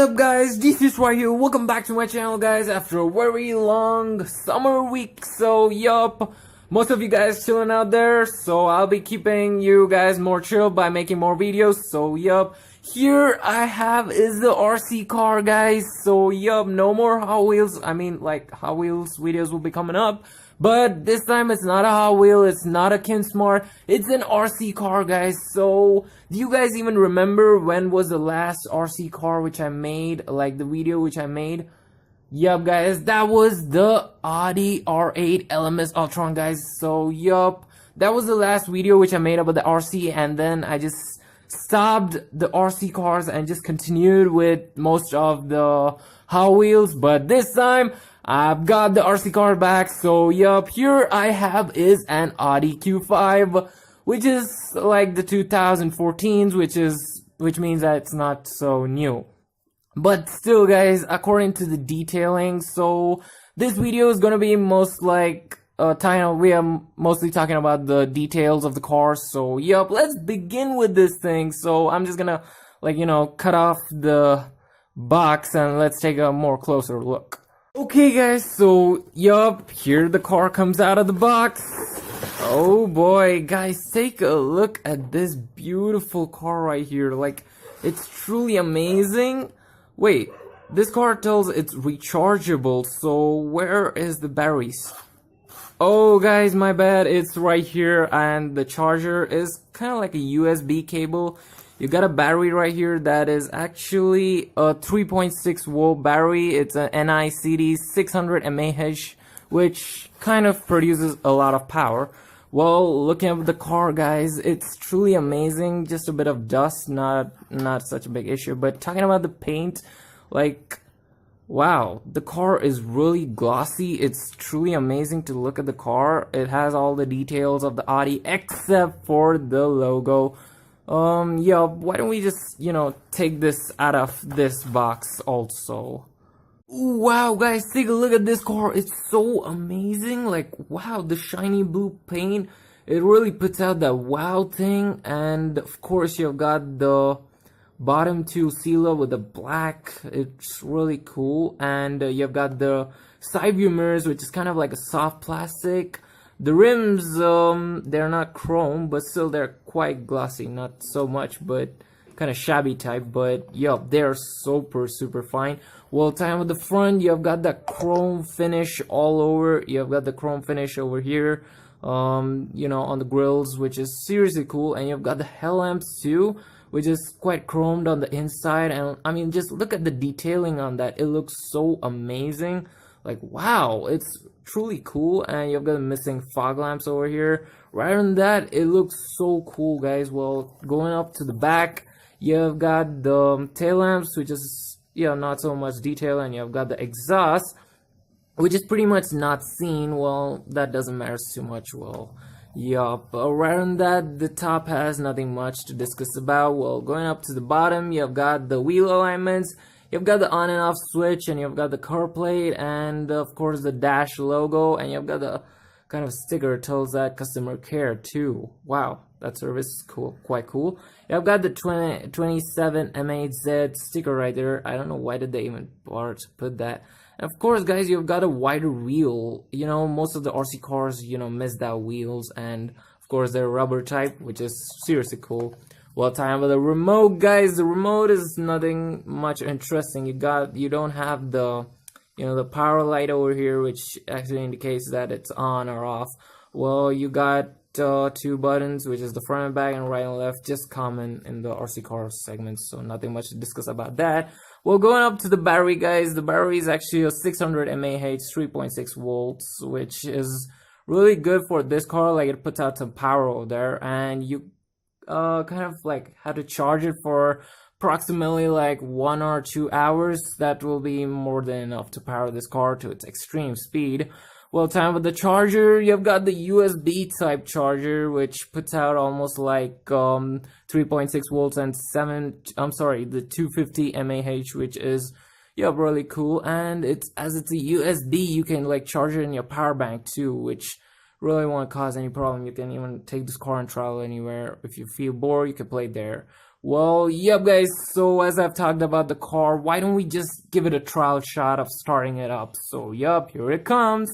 up guys, this is right here. Welcome back to my channel guys after a very long summer week. So yup, most of you guys chilling out there, so I'll be keeping you guys more chill by making more videos. So yup, here I have is the RC car guys. So yup, no more Hot Wheels. I mean like Hot Wheels videos will be coming up, but this time it's not a Hot Wheel, it's not a KinSmart, it's an RC car guys. So do you guys even remember when was the last RC car which I made, like the video which I made? Yup guys, that was the Audi R8 LMS Ultron guys. So yup, that was the last video which I made about the RC, and then I just stopped the RC cars and just continued with most of the Hot Wheels. But this time I've got the RC car back. So yup, here I have is an Audi Q5, which is like the 2014s, which means that it's not so new. But still guys, according to the detailing, so this video is gonna be most like we are mostly talking about the details of the car. So yup, let's begin with this thing. So I'm just gonna cut off the box and let's take a more closer look. Okay guys, so yup, here the car comes out of the box. Oh boy, guys, take a look at this beautiful car right here. Like, it's truly amazing. Wait, this car tells it's rechargeable, so where is the batteries? Oh guys, my bad, it's right here, and the charger is kind of like a USB cable. You got a battery right here that is actually a 3.6 volt battery. It's an NICD 600 mAh, which kind of produces a lot of power. Well, looking at the car guys, it's truly amazing. Just a bit of dust, not such a big issue. But talking about the paint, like, wow, the car is really glossy. It's truly amazing to look at the car. It has all the details of the Audi except for the logo. Yeah, why don't we just, take this out of this box also. Wow, guys, take a look at this car. It's so amazing. Like, wow, the shiny blue paint, it really puts out that wow thing. And of course, you've got the bottom two sealer with the black. It's really cool. And you've got the side view mirrors, which is kind of like a soft plastic. The rims, they're not chrome, but still they're quite glossy. Not so much, but kind of shabby type. But yup, they're super fine. Well, time with the front, you've got that chrome finish all over. You've got the chrome finish over here, on the grills, which is seriously cool. And you've got the headlamps too, which is quite chromed on the inside. And I mean, just look at the detailing on that. It looks so amazing. Like, wow, it's truly cool. And you've got the missing fog lamps over here. Right on that, it looks so cool, guys. Well, going up to the back, you've got the tail lamps, which is not so much detail, and you've got the exhaust, which is pretty much not seen. Well, that doesn't matter too much. Well, yup, around that, the top has nothing much to discuss about. Well, going up to the bottom, you've got the wheel alignments, you've got the on and off switch, and you've got the car plate, and of course the dash logo, and you've got the kind of sticker tells that customer care too. Wow, that service is cool, quite cool. I've got the 27 MHZ sticker right there. I don't know why did they even bother to put that. And of course, guys, you've got a wider wheel. Most of the RC cars, missed out wheels, and of course they're rubber type, which is seriously cool. Well, time with the remote, guys. The remote is nothing much interesting. You don't have the the power light over here, which actually indicates that it's on or off. Well, you got two buttons, which is the front and back and right and left, just common in the RC car segments, so nothing much to discuss about that. Well, going up to the battery, guys, the battery is actually a 600 mAh 3.6 volts, which is really good for this car. Like, it puts out some power over there, and you kind of like have to charge it for approximately like 1 or 2 hours. That will be more than enough to power this car to its extreme speed. Well, time with the charger, you've got the USB type charger, which puts out almost like 3.6 volts and the 250 mAh, which is really cool. And it's a USB, you can like charge it in your power bank too, which really won't cause any problem. You can even take this car and travel anywhere. If you feel bored, you can play there. Well, yep, guys. So as I've talked about the car, why don't we just give it a trial shot of starting it up? So, yep, here it comes.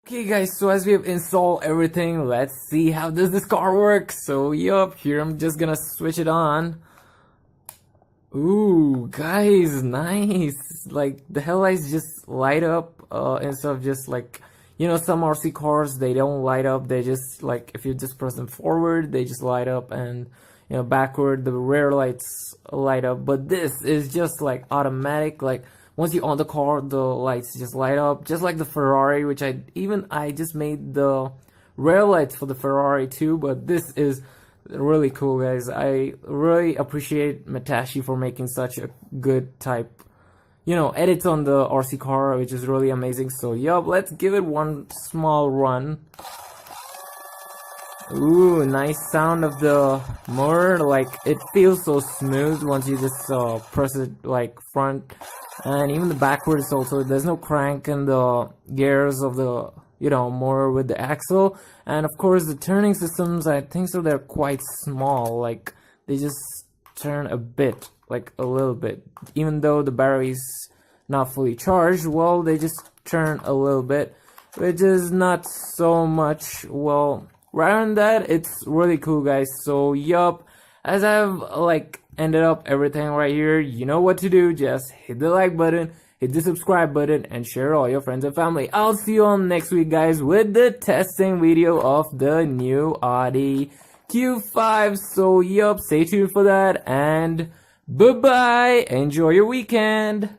Okay guys, so as we have installed everything, let's see how does this car work. So yup, here I'm just gonna switch it on. Ooh, guys, nice. Like the headlights just light up instead of just like, you know, some RC cars, they don't light up. They just like, if you just press them forward, they just light up, and you know, backward the rear lights light up. But this is just like automatic. Like once you on the car, the lights just light up, just like the Ferrari, which I just made the rear lights for the Ferrari too. But this is really cool, guys. I really appreciate Metashi for making such a good type, you know, edits on the RC car, which is really amazing. So yup, let's give it one small run. Ooh, nice sound of the motor. Like it feels so smooth once you just press it like front, and even the backwards also. There's no crank in the gears of the, you know, motor with the axle. And of course the turning systems, I think so, they're quite small. Like they just turn a bit, like a little bit, even though the battery's not fully charged. Well, they just turn a little bit, which is not so much. Well, rather than that, it's really cool, guys. So yup, as I've like ended up everything right here, you know what to do. Just hit the like button, hit the subscribe button, and share all your friends and family. I'll see you all next week, guys, with the testing video of the new Audi Q5. So yup, stay tuned for that, and bye bye, enjoy your weekend.